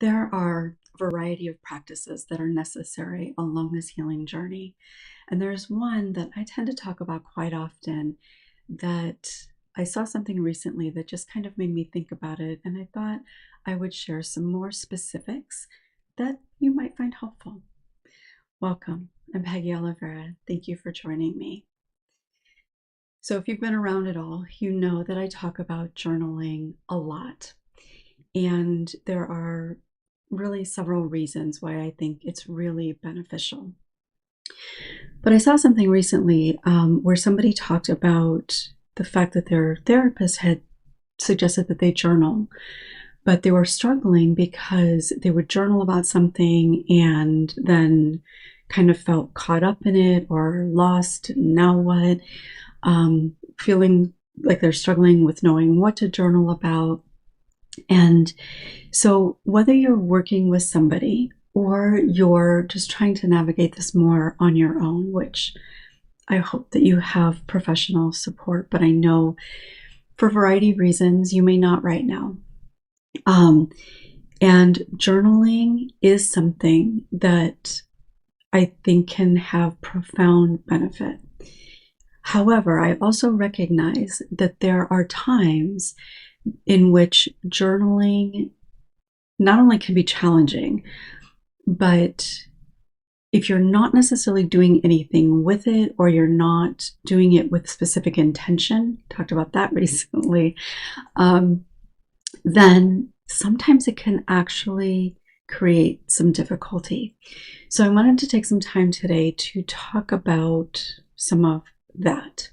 There are a variety of practices that are necessary along this healing journey. And there's one that I tend to talk about quite often that I saw something recently that just kind of made me think about it. And I thought I would share some more specifics that you might find helpful. Welcome. I'm Peggy Oliveira. Thank you for joining me. So if you've been around at all, you know that I talk about journaling a lot. And there are really several reasons why I think it's really beneficial. But I saw something recently where somebody talked about the fact that their therapist had suggested that they journal, but they were struggling because they would journal about something and then kind of felt caught up in it or lost. Now what? Feeling like they're struggling with knowing what to journal about. And so whether you're working with somebody or you're just trying to navigate this more on your own, which I hope that you have professional support, but I know for a variety of reasons you may not right now. And journaling is something that I think can have profound benefit. However, I also recognize that there are times in which journaling not only can be challenging, but if you're not necessarily doing anything with it or you're not doing it with specific intention, talked about that recently, then sometimes it can actually create some difficulty. So I wanted to take some time today to talk about some of that.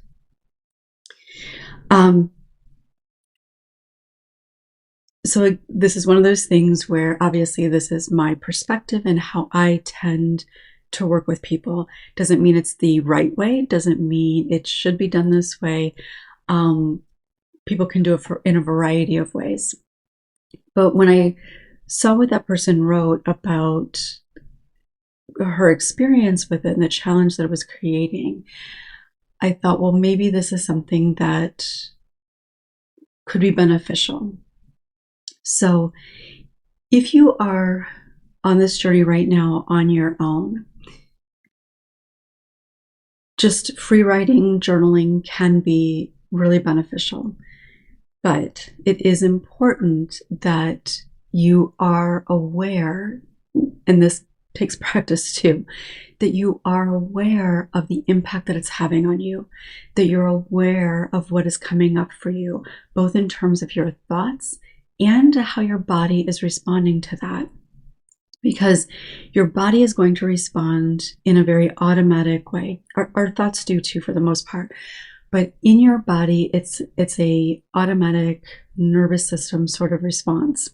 So this is one of those things where obviously this is my perspective and how I tend to work with people. Doesn't mean it's the right way, doesn't mean it should be done this way. People can do it in a variety of ways. But when I saw what that person wrote about her experience with it and the challenge that it was creating, I thought, well, maybe this is something that could be beneficial. So if you are on this journey right now on your own, just free writing, journaling can be really beneficial. But it is important that you are aware, and this takes practice too, that you are aware of the impact that it's having on you, that you're aware of what is coming up for you, both in terms of your thoughts and how your body is responding to that. Because your body is going to respond in a very automatic way. Our thoughts do too, for the most part. But in your body, it's a automatic nervous system sort of response.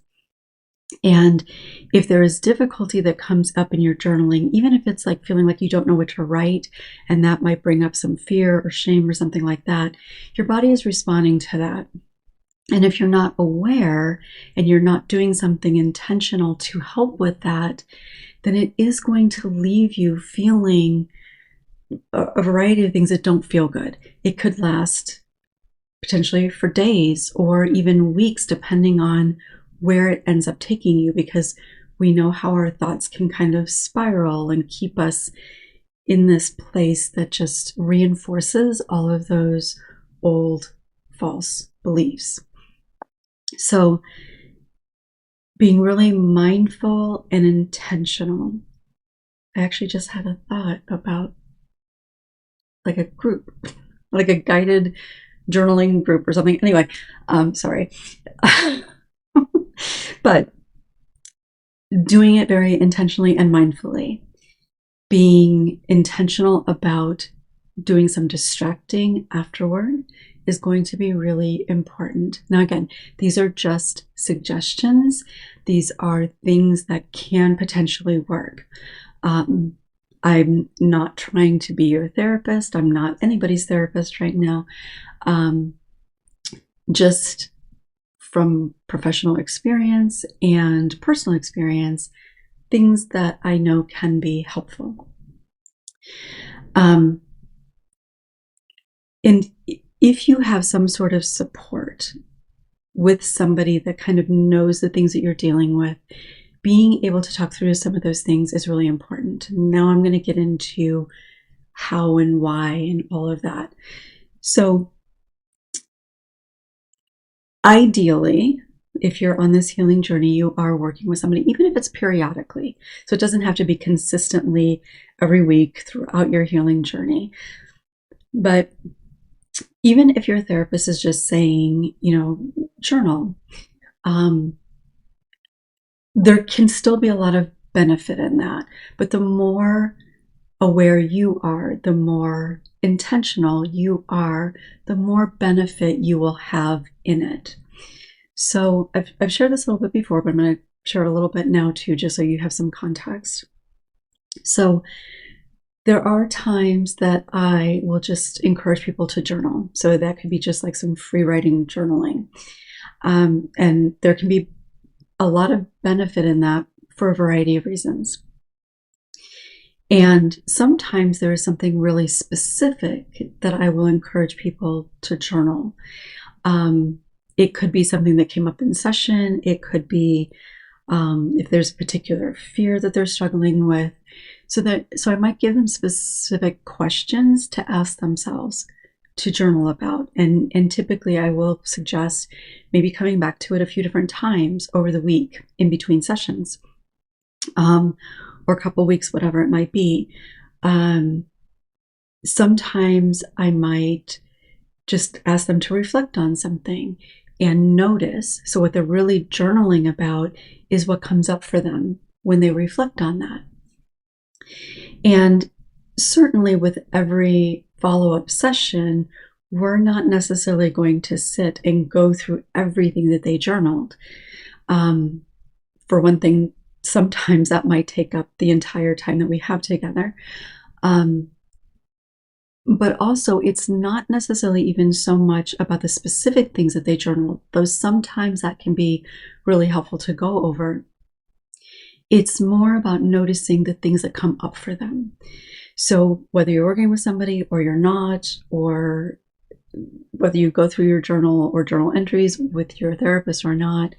And if there is difficulty that comes up in your journaling, even if it's like feeling like you don't know what to write, and that might bring up some fear or shame or something like that, your body is responding to that. And if you're not aware and you're not doing something intentional to help with that, then it is going to leave you feeling a variety of things that don't feel good. It could last potentially for days or even weeks, depending on where it ends up taking you, because we know how our thoughts can kind of spiral and keep us in this place that just reinforces all of those old false beliefs. So being really mindful and intentional. I actually just had a thought about like a group, like a guided journaling group or something. Anyway, sorry. But doing it very intentionally and mindfully, being intentional about doing some distracting afterward is going to be really important. Now, again, these are just suggestions. These are things that can potentially work. I'm not trying to be your therapist. I'm not anybody's therapist right now. Just from professional experience and personal experience, things that I know can be helpful. And if you have some sort of support with somebody that kind of knows the things that you're dealing with, being able to talk through some of those things is really important. Now I'm going to get into how and why and all of that. So ideally, if you're on this healing journey, you are working with somebody, even if it's periodically. So it doesn't have to be consistently every week throughout your healing journey. But even if your therapist is just saying, journal, there can still be a lot of benefit in that. But the more aware you are, the more intentional you are, the more benefit you will have in it. So I've shared this a little bit before, but I'm going to share it a little bit now too, just so you have some context. So there are times that I will just encourage people to journal. So that could be just like some free writing journaling. And there can be a lot of benefit in that for a variety of reasons. And sometimes there is something really specific that I will encourage people to journal. It could be something that came up in session. It could be if there's a particular fear that they're struggling with. So I might give them specific questions to ask themselves to journal about. And typically I will suggest maybe coming back to it a few different times over the week in between sessions, or a couple weeks, whatever it might be. Sometimes I might just ask them to reflect on something and notice. So what they're really journaling about is what comes up for them when they reflect on that. And certainly with every follow-up session, we're not necessarily going to sit and go through everything that they journaled. For one thing, sometimes that might take up the entire time that we have together. But also, it's not necessarily even so much about the specific things that they journal, though sometimes that can be really helpful to go over. It's more about noticing the things that come up for them. So whether you're working with somebody or you're not, or whether you go through your journal or journal entries with your therapist or not,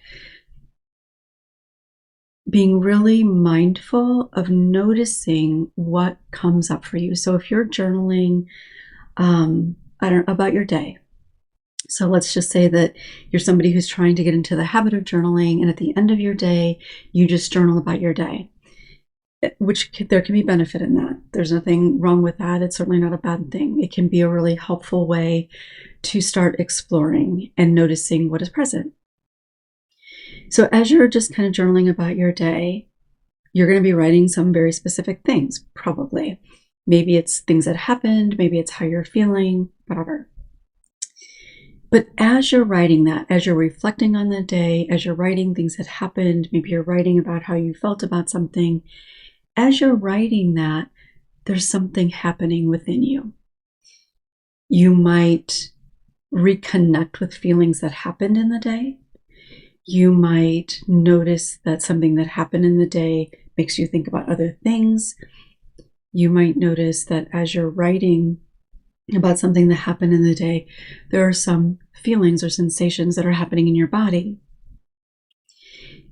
being really mindful of noticing what comes up for you. So if you're journaling about your day, so let's just say that you're somebody who's trying to get into the habit of journaling, and at the end of your day, you just journal about your day, there can be benefit in that. There's nothing wrong with that. It's certainly not a bad thing. It can be a really helpful way to start exploring and noticing what is present. So as you're just kind of journaling about your day, you're going to be writing some very specific things, probably. Maybe it's things that happened, maybe it's how you're feeling, whatever. But as you're writing that, as you're reflecting on the day, as you're writing things that happened, maybe you're writing about how you felt about something, as you're writing that, there's something happening within you. You might reconnect with feelings that happened in the day. You might notice that something that happened in the day makes you think about other things. You might notice that as you're writing about something that happened in the day, there are some feelings or sensations that are happening in your body.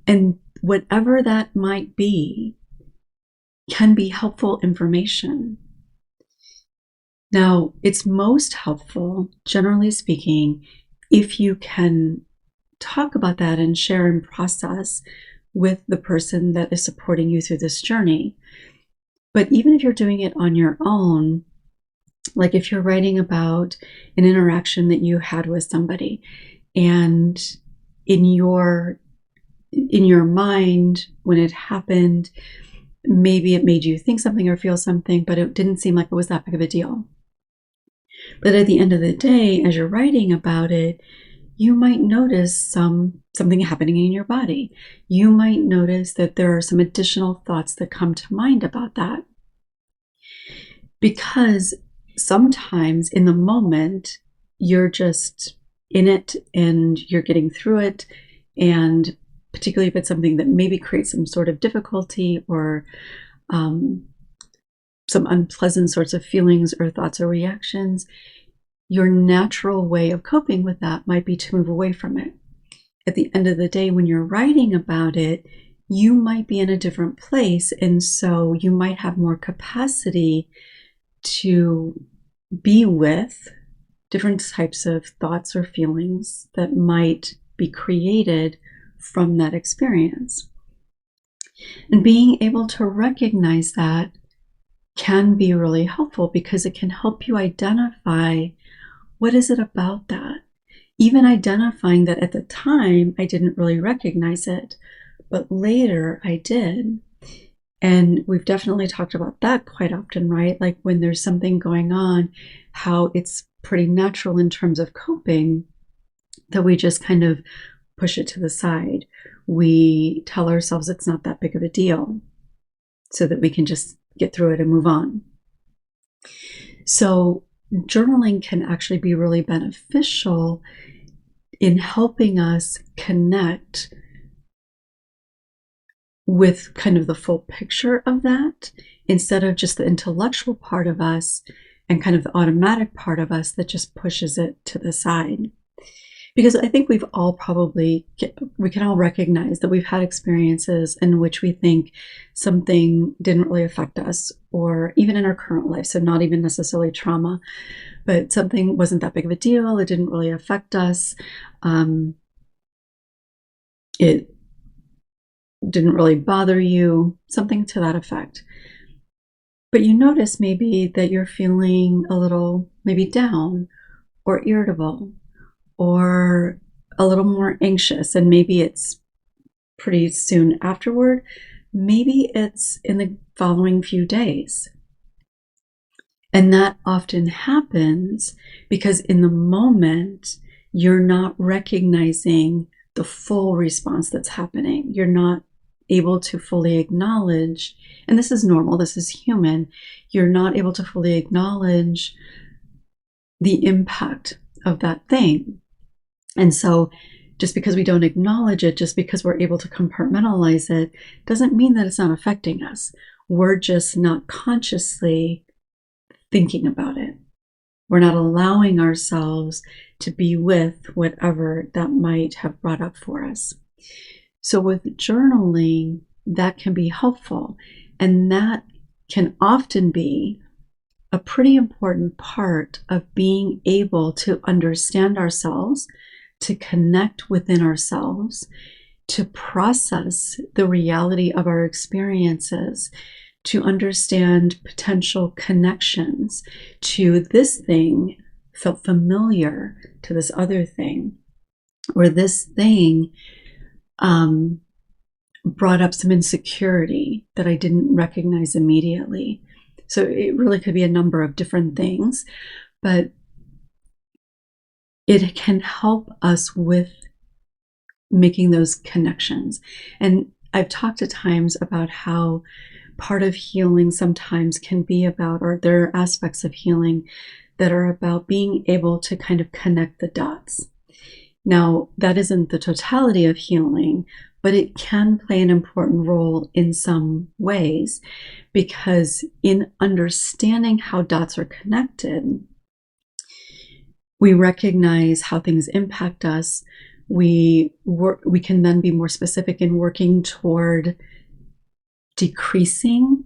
And whatever that might be can be helpful information. Now, it's most helpful, generally speaking, if you can talk about that and share and process with the person that is supporting you through this journey. But even if you're doing it on your own, like if you're writing about an interaction that you had with somebody, and in your mind when it happened, maybe it made you think something or feel something, but it didn't seem like it was that big of a deal. But at the end of the day, as you're writing about it, you might notice something happening in your body. You might notice that there are some additional thoughts that come to mind about that. Because sometimes in the moment, you're just in it and you're getting through it. And particularly if it's something that maybe creates some sort of difficulty or some unpleasant sorts of feelings or thoughts or reactions, your natural way of coping with that might be to move away from it. At the end of the day, when you're writing about it, you might be in a different place. And so you might have more capacity to be with different types of thoughts or feelings that might be created from that experience. And being able to recognize that can be really helpful because it can help you identify what is it about that. Even identifying that at the time I didn't really recognize it, but later I did. And we've definitely talked about that quite often, right? Like when there's something going on, how it's pretty natural in terms of coping that we just kind of push it to the side. We tell ourselves it's not that big of a deal so that we can just get through it and move on. So journaling can actually be really beneficial in helping us connect with kind of the full picture of that, instead of just the intellectual part of us and kind of the automatic part of us that just pushes it to the side. Because I think we can all recognize that we've had experiences in which we think something didn't really affect us, or even in our current life, so not even necessarily trauma, but something wasn't that big of a deal, it didn't really affect us, it didn't really bother you, something to that effect. But you notice maybe that you're feeling a little maybe down or irritable or a little more anxious, and maybe it's pretty soon afterward. Maybe it's in the following few days. And that often happens because in the moment, you're not recognizing the full response that's happening. You're not able to fully acknowledge, and this is normal, this is human, you're not able to fully acknowledge the impact of that thing. And so just because we don't acknowledge it, just because we're able to compartmentalize it, doesn't mean that it's not affecting us. We're just not consciously thinking about it. We're not allowing ourselves to be with whatever that might have brought up for us. So with journaling, that can be helpful. And that can often be a pretty important part of being able to understand ourselves, to connect within ourselves, to process the reality of our experiences, to understand potential connections to this thing felt familiar to this other thing, or this thing brought up some insecurity that I didn't recognize immediately. So it really could be a number of different things, but it can help us with making those connections. And I've talked at times about how part of healing sometimes can be about, or there are aspects of healing that are about being able to kind of connect the dots. Now, that isn't the totality of healing, but it can play an important role in some ways, because in understanding how dots are connected, we recognize how things impact us. We can then be more specific in working toward decreasing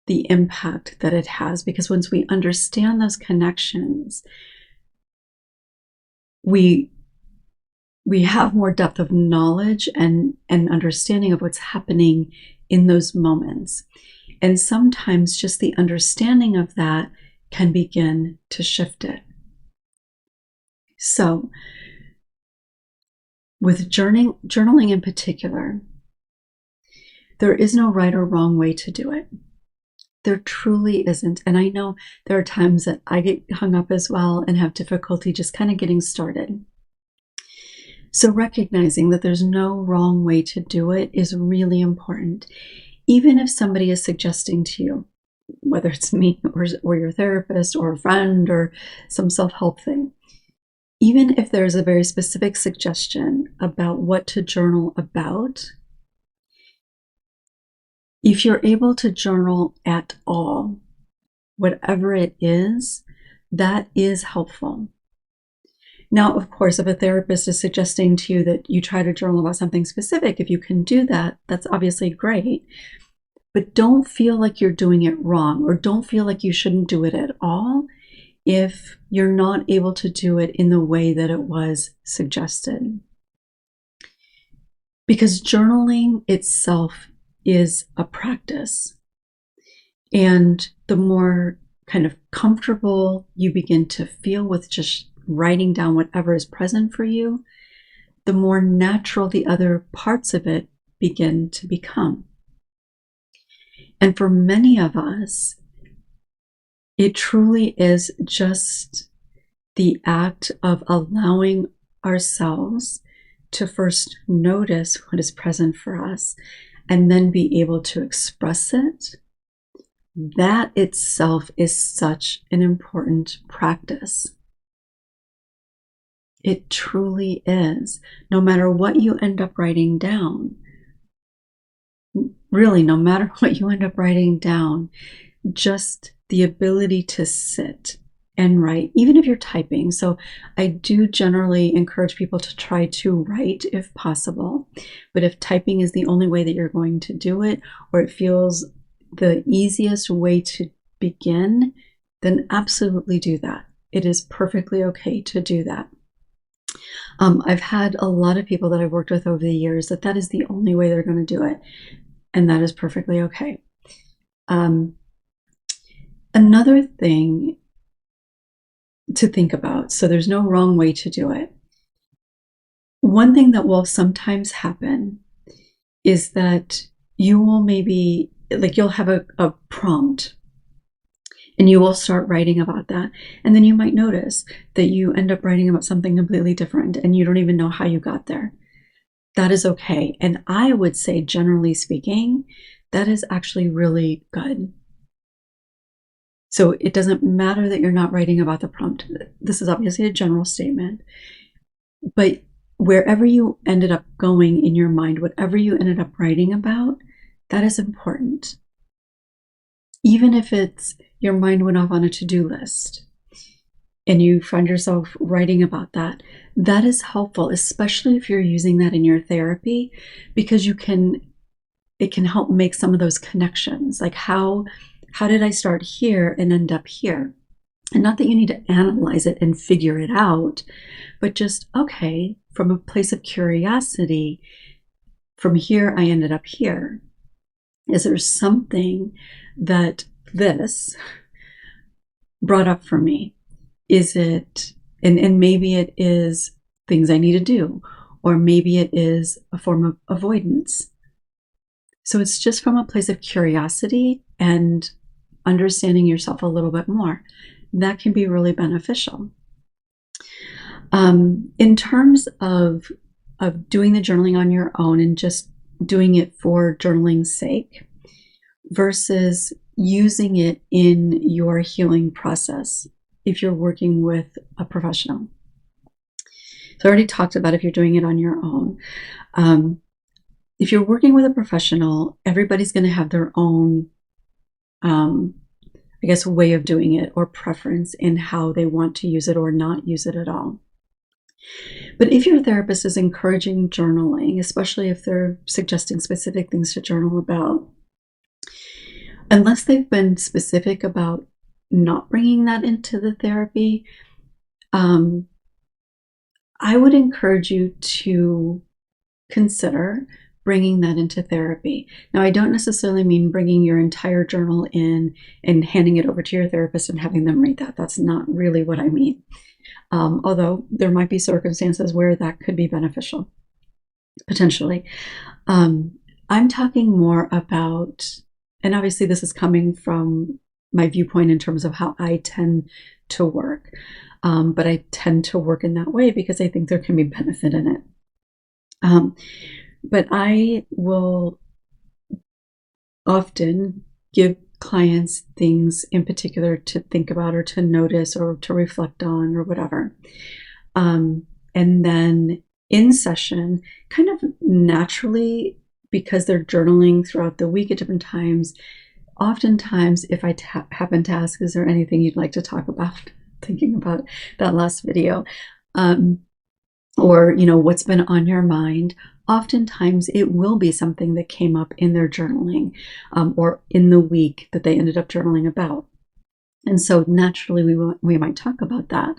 the impact that it has, because once we understand those connections, we have more depth of knowledge and understanding of what's happening in those moments. And sometimes just the understanding of that can begin to shift it. So with journaling in particular, there is no right or wrong way to do it. There truly isn't. And I know there are times that I get hung up as well and have difficulty just kind of getting started. So recognizing that there's no wrong way to do it is really important. Even if somebody is suggesting to you, whether it's me or your therapist or a friend or some self-help thing, even if there's a very specific suggestion about what to journal about, if you're able to journal at all, whatever it is, that is helpful. Now, of course, if a therapist is suggesting to you that you try to journal about something specific, if you can do that, that's obviously great. But don't feel like you're doing it wrong, or don't feel like you shouldn't do it at all if you're not able to do it in the way that it was suggested. Because journaling itself is a practice. And the more kind of comfortable you begin to feel with just writing down whatever is present for you, the more natural the other parts of it begin to become. And for many of us, it truly is just the act of allowing ourselves to first notice what is present for us and then be able to express it. That itself is such an important practice. It truly is. No matter what you end up writing down, really, no matter what you end up writing down, just the ability to sit and write, even if you're typing. So I do generally encourage people to try to write if possible. But if typing is the only way that you're going to do it, or it feels the easiest way to begin, then absolutely do that. It is perfectly okay to do that. I've had a lot of people that I've worked with over the years that is the only way they're going to do it. And that is perfectly okay. Another thing to think about, so there's no wrong way to do it. One thing that will sometimes happen is that you will maybe, like you'll have a prompt and you will start writing about that. And then you might notice that you end up writing about something completely different and you don't even know how you got there. That is okay. And I would say, generally speaking, that is actually really good. So it doesn't matter that you're not writing about the prompt. This is obviously a general statement, but wherever you ended up going in your mind, whatever you ended up writing about, that is important. Even if it's your mind went off on a to-do list and you find yourself writing about that, that is helpful, especially if you're using that in your therapy, because it can help make some of those connections. Like how did I start here and end up here? And not that you need to analyze it and figure it out, but just, okay, from a place of curiosity, from here I ended up here. Is there something that this brought up for me? Is it, and maybe it is things I need to do, or maybe it is a form of avoidance. So it's just from a place of curiosity and understanding yourself a little bit more. That can be really beneficial. In terms of doing the journaling on your own and just doing it for journaling's sake versus using it in your healing process if you're working with a professional. So I already talked about if you're doing it on your own. If you're working with a professional, everybody's going to have their own, I guess, way of doing it or preference in how they want to use it or not use it at all. But if your therapist is encouraging journaling, especially if they're suggesting specific things to journal about, unless they've been specific about not bringing that into the therapy, I would encourage you to consider bringing that into therapy. Now, I don't necessarily mean bringing your entire journal in and handing it over to your therapist and having them read that. That's not really what I mean. Although there might be circumstances where that could be beneficial, potentially. I'm talking more about, and obviously this is coming from my viewpoint in terms of how I tend to work, but I tend to work in that way because I think there can be benefit in it. But I will often give clients things in particular to think about or to notice or to reflect on or whatever. And then in session, kind of naturally, because they're journaling throughout the week at different times, oftentimes if I happen to ask, is there anything you'd like to talk about? Thinking about that last video. um, or, what's been on your mind. Oftentimes it will be something that came up in their journaling, or in the week that they ended up journaling about. And so naturally we might talk about that.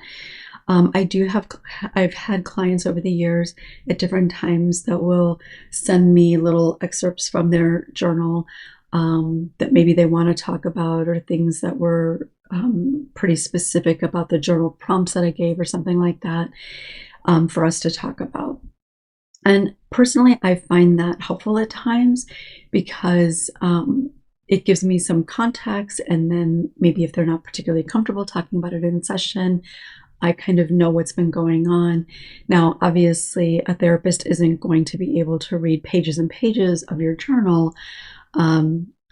I've had clients over the years at different times that will send me little excerpts from their journal, that maybe they want to talk about, or things that were pretty specific about the journal prompts that I gave or something like that, for us to talk about. And personally, I find that helpful at times because it gives me some context, and then maybe if they're not particularly comfortable talking about it in session, I kind of know what's been going on. Now, obviously, a therapist isn't going to be able to read pages and pages of your journal.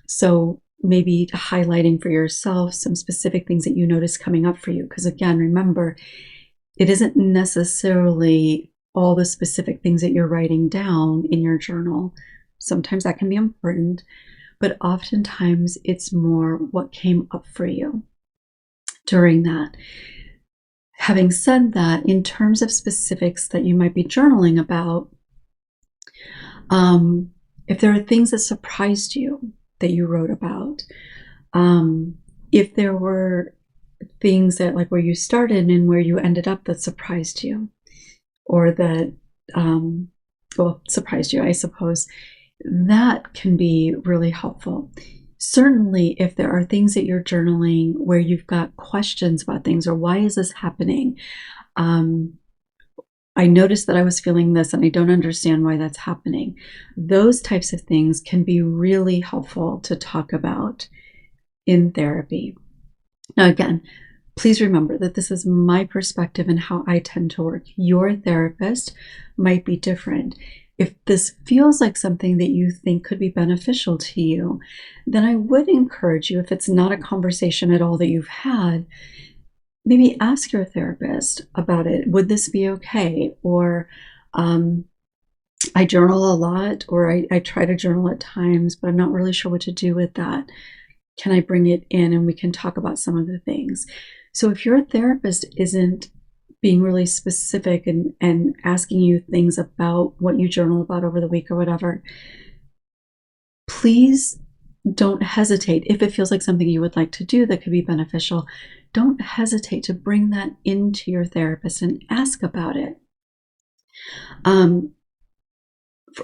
So maybe highlighting for yourself some specific things that you notice coming up for you. Because again, remember, it isn't necessarily all the specific things that you're writing down in your journal. Sometimes that can be important, but oftentimes it's more what came up for you during that. Having said that, in terms of specifics that you might be journaling about, if there are things that surprised you that you wrote about, if there were things that, like, where you started and where you ended up, that surprised you, or that, surprised you, I suppose, that can be really helpful. Certainly, if there are things that you're journaling where you've got questions about things, or why is this happening? I noticed that I was feeling this and I don't understand why that's happening. Those types of things can be really helpful to talk about in therapy. Now, again, please remember that this is my perspective and how I tend to work. Your therapist might be different. If this feels like something that you think could be beneficial to you, then I would encourage you, if it's not a conversation at all that you've had, maybe ask your therapist about it. Would this be okay? Or I journal a lot, or I try to journal at times, but I'm not really sure what to do with that. Can I bring it in and we can talk about some of the things? So if your therapist isn't being really specific and asking you things about what you journal about over the week or whatever, please don't hesitate. If it feels like something you would like to do that could be beneficial, don't hesitate to bring that into your therapist and ask about it.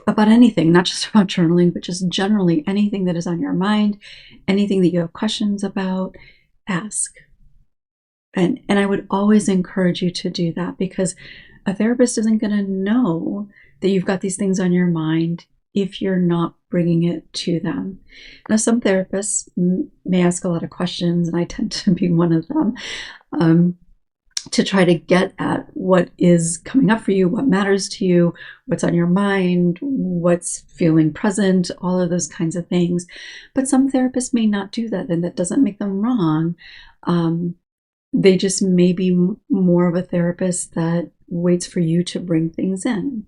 About anything, not just about journaling, but just generally anything that is on your mind, anything that you have questions about, ask. And I would always encourage you to do that, because a therapist isn't going to know that you've got these things on your mind if you're not bringing it to them. Now, some therapists may ask a lot of questions, and I tend to be one of them, to try to get at what is coming up for you, what matters to you, what's on your mind, what's feeling present, all of those kinds of things. But some therapists may not do that, and that doesn't make them wrong. They just may be more of a therapist that waits for you to bring things in.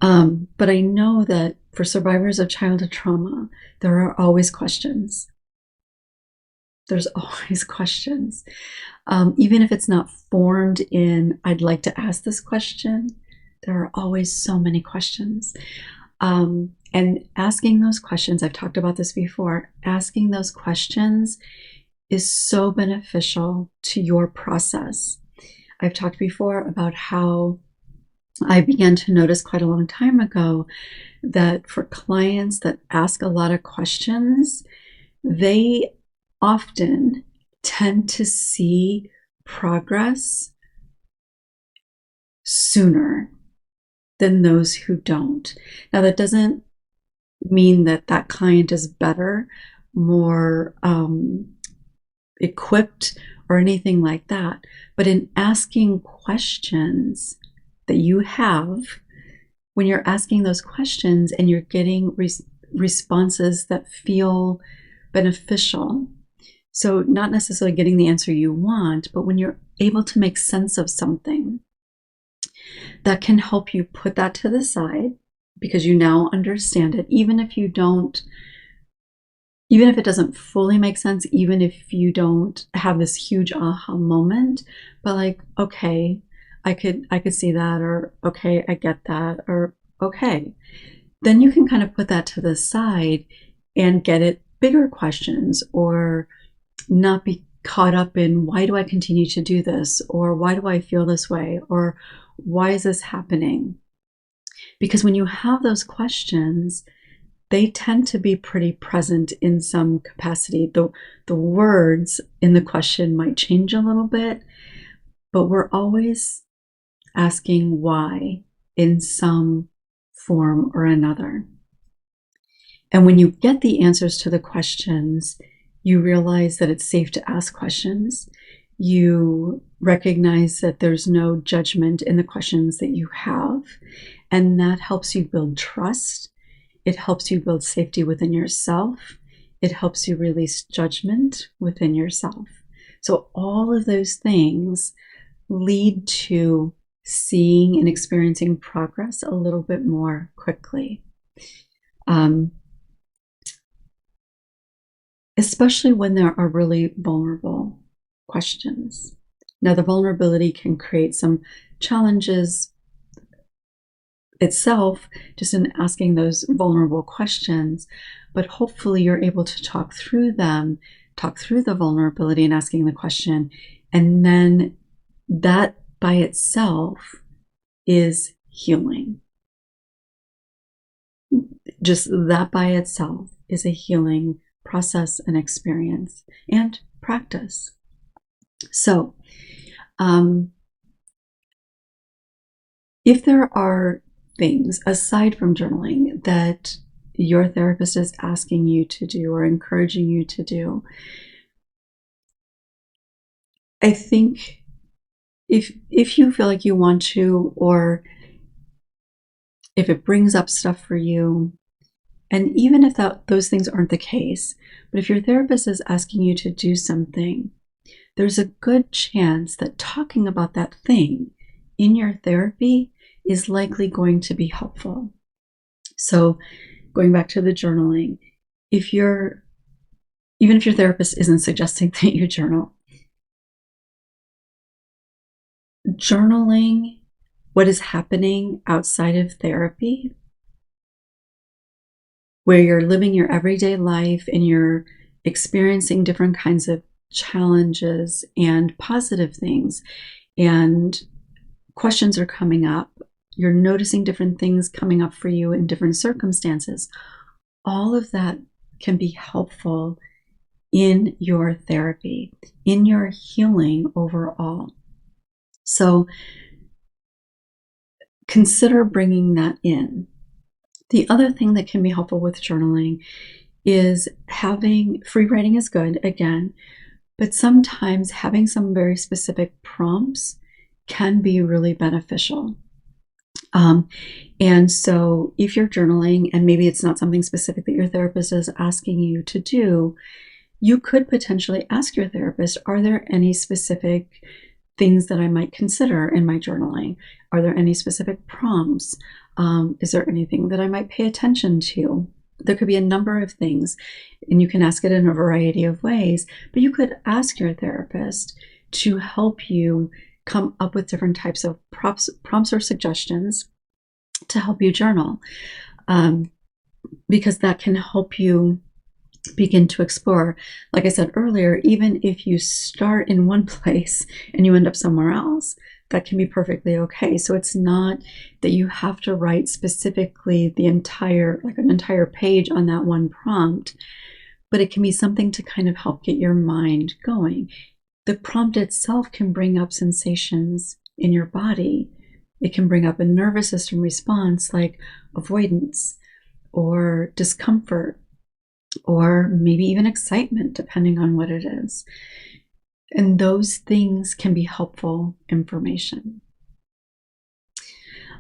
But I know that for survivors of childhood trauma, there are always questions. There's always questions. Even if it's not formed in, I'd like to ask this question, there are always so many questions. And asking those questions, I've talked about this before, asking those questions is so beneficial to your process. I've talked before about how I began to notice quite a long time ago that for clients that ask a lot of questions, they often tend to see progress sooner than those who don't. Now, that doesn't mean that that client is better, more equipped, or anything like that. But in asking questions that you have, when you're asking those questions and you're getting responses that feel beneficial, so not necessarily getting the answer you want, but when you're able to make sense of something, that can help you put that to the side because you now understand it, even if you don't, even if it doesn't fully make sense, even if you don't have this huge aha moment, but like, okay, I could see that, or okay, I get that, or okay. Then you can kind of put that to the side and get at bigger questions, or not be caught up in why do I continue to do this, or why do I feel this way, or why is this happening? Because when you have those questions, they tend to be pretty present in some capacity. The words in the question might change a little bit, but we're always asking why in some form or another. And when you get the answers to the questions, you realize that it's safe to ask questions. You recognize that there's no judgment in the questions that you have, and that helps you build trust. It helps you build safety within yourself. It helps you release judgment within yourself. So all of those things lead to seeing and experiencing progress a little bit more quickly. Especially when there are really vulnerable questions. Now, the vulnerability can create some challenges itself, just in asking those vulnerable questions, but hopefully you're able to talk through them, talk through the vulnerability and asking the question, and then that by itself is healing. Just that by itself is a healing process and experience and practice. So, if there are things aside from journaling that your therapist is asking you to do or encouraging you to do, I think if you feel like you want to, or if it brings up stuff for you, and even if those things aren't the case, but if your therapist is asking you to do something, there's a good chance that talking about that thing in your therapy is likely going to be helpful. So going back to the journaling, even if your therapist isn't suggesting that you journaling what is happening outside of therapy, where you're living your everyday life and you're experiencing different kinds of challenges and positive things, and questions are coming up, you're noticing different things coming up for you in different circumstances, all of that can be helpful in your therapy, in your healing overall. So consider bringing that in. The other thing that can be helpful with journaling is having free writing is good, again, but sometimes having some very specific prompts can be really beneficial. And so if you're journaling and maybe it's not something specific that your therapist is asking you to do, you could potentially ask your therapist, are there any specific things that I might consider in my journaling? Are there any specific prompts? Is there anything that I might pay attention to? There could be a number of things, and you can ask it in a variety of ways, but you could ask your therapist to help you come up with different types of prompts or suggestions to help you journal, because that can help you begin to explore. Like I said earlier, even if you start in one place and you end up somewhere else, that can be perfectly okay. So it's not that you have to write specifically an entire page on that one prompt, but it can be something to kind of help get your mind going. The prompt itself can bring up sensations in your body. It can bring up a nervous system response like avoidance or discomfort, or maybe even excitement, depending on what it is. And those things can be helpful information.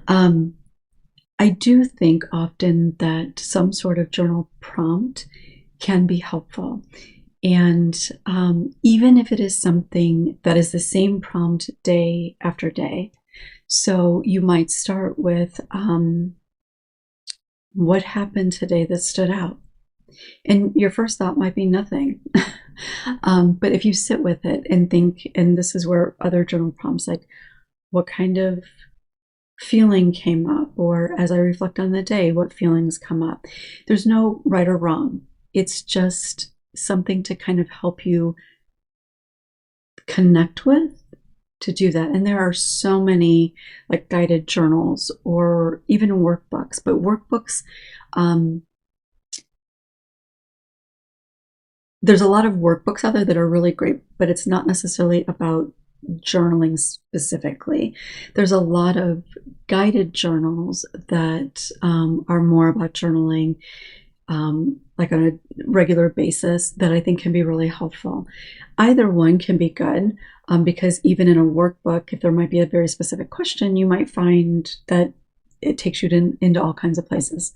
I do think often that some sort of journal prompt can be helpful. And even if it is something that is the same prompt day after day, so you might start with what happened today that stood out? And your first thought might be nothing. But if you sit with it and think, and this is where other journal prompts like, what kind of feeling came up, or as I reflect on the day, what feelings come up. There's no right or wrong. It's just something to kind of help you connect with to do that. And there are so many like guided journals or even workbooks, but workbooks, um, there's a lot of workbooks out there that are really great, but it's not necessarily about journaling specifically. There's a lot of guided journals that are more about journaling, like on a regular basis, that I think can be really helpful. Either one can be good, because even in a workbook, if there might be a very specific question, you might find that it takes you into all kinds of places.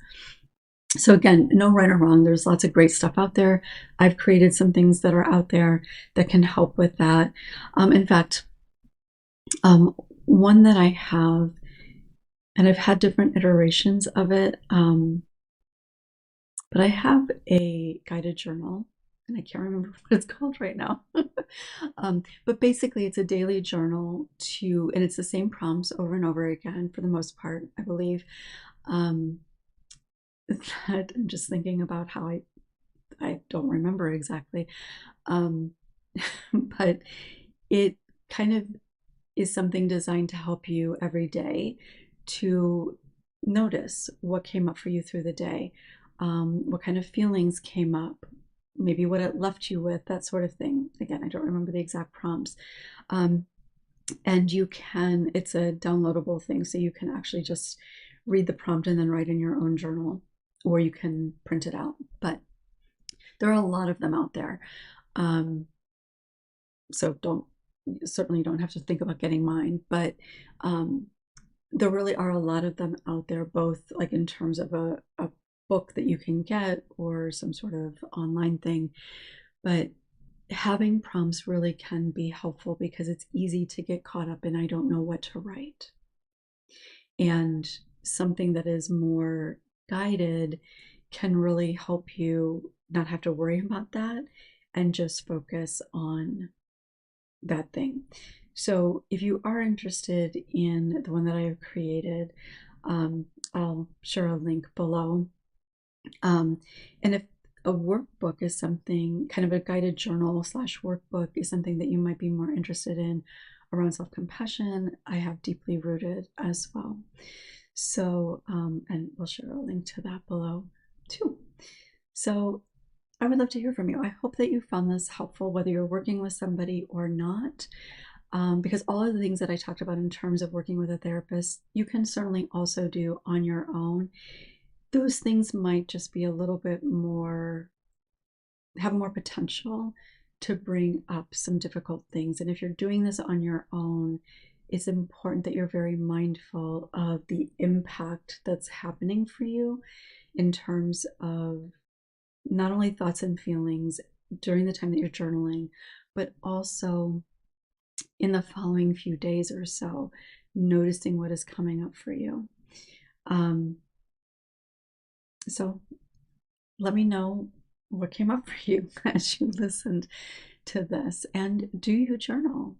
So again, no right or wrong. There's lots of great stuff out there. I've created some things that are out there that can help with that. In fact, one that I have, and I've had different iterations of it, but I have a guided journal, and I can't remember what it's called right now. But basically, it's a daily journal and it's the same prompts over and over again for the most part, I believe. Um, that I'm just thinking about how I don't remember exactly. Um, but it kind of is something designed to help you every day to notice what came up for you through the day, what kind of feelings came up, maybe what it left you with, that sort of thing. Again, I don't remember the exact prompts. And it's a downloadable thing, so you can actually just read the prompt and then write in your own journal, or you can print it out. But there are a lot of them out there. So certainly don't have to think about getting mine, but there really are a lot of them out there, both like in terms of a book that you can get or some sort of online thing. But having prompts really can be helpful because it's easy to get caught up in, I don't know what to write. And something that is more guided can really help you not have to worry about that and just focus on that thing. So if you are interested in the one that I have created, I'll share a link below. And if a workbook is something, kind of a guided journal slash workbook is something that you might be more interested in around self-compassion, I have Deeply Rooted as well. So, and we'll share a link to that below too. So I would love to hear from you. I hope that you found this helpful, whether you're working with somebody or not, because all of the things that I talked about in terms of working with a therapist, you can certainly also do on your own. Those things might just be a little bit more, have more potential to bring up some difficult things. And if you're doing this on your own, it's important that you're very mindful of the impact that's happening for you in terms of not only thoughts and feelings during the time that you're journaling, but also in the following few days or so, noticing what is coming up for you. So let me know what came up for you as you listened to this. And do you journal?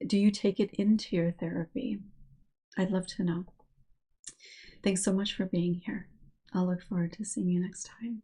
Do you take it into your therapy? I'd love to know. Thanks so much for being here. I'll look forward to seeing you next time.